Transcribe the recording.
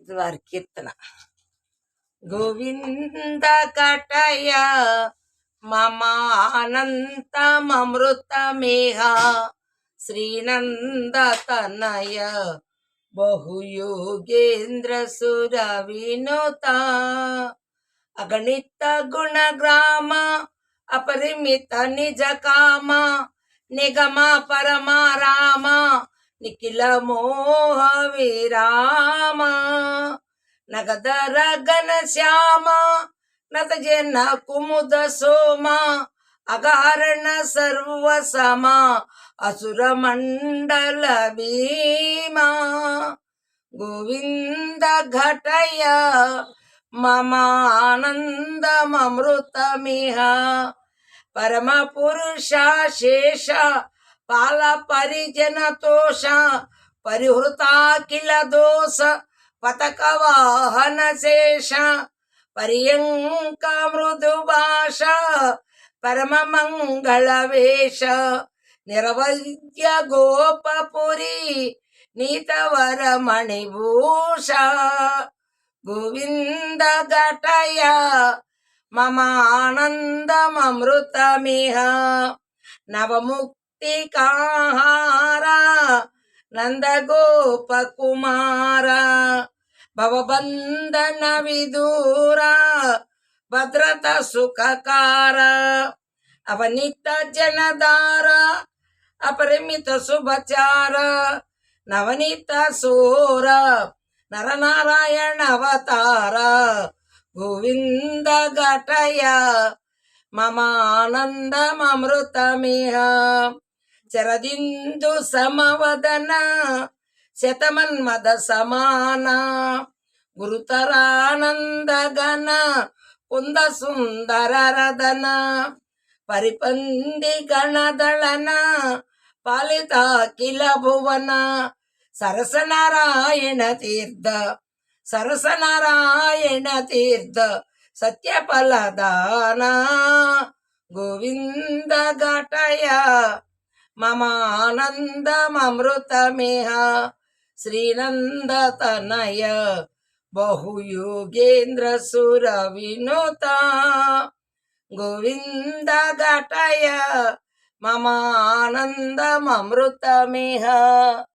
వారి కీర్తన. గోవింద కటయ మమ అనంతమృతమేహ శ్రీనంద తనయ బహుయోగేంద్ర సుర వినుత అగణిత గుణగ్రామ అపరిమిత నిజ కామ నిగమ పరమారామ నిఖిల మోహ విరామ నగదర ఘన శ్యామ నత జన కుముద సోమ అగారణ సర్వ సమ అసుర మండల భీమా గోవింద ఘటయ మమ ఆనందమృతమిహ పరమ పురుష శేష పాల పరిజన తోష పరిహృతాఖిల దోష పతక వాహన శేష పర్యంక మృదు భాష పరమ మంగళ వేష నిరవద్య గోపపురి నీతవర మణిభూష గోవింద ఘటయ మమ ఆనందమృతమిహ నవముక్తికాహార నందగోప కుమార భవబంధన విదూర భద్రత సుఖకార అవనిత జనదార అపరిమిత శుభచార నవనీత సూర నరనారాయణ అవతార గోవింద ఘటయ మమ ఆనందమృతమిహ చరదిందు సమవదన శతమన్మద సమాన గురుతరానంద గణ కుంద సుందర రదన పరిపంది గణదళన పాలితాఖిల భువన సరసనారాయణ తీర్థ సరసనారాయణ తీర్థ సత్యఫలదాన గోవింద ఘటయ మమ ఆనందమృతమిహ శ్రీనంద తనయ బహుయోగేంద్ర సుర వినుత గోవింద ఘటయ మమ ఆనందమృతమిహ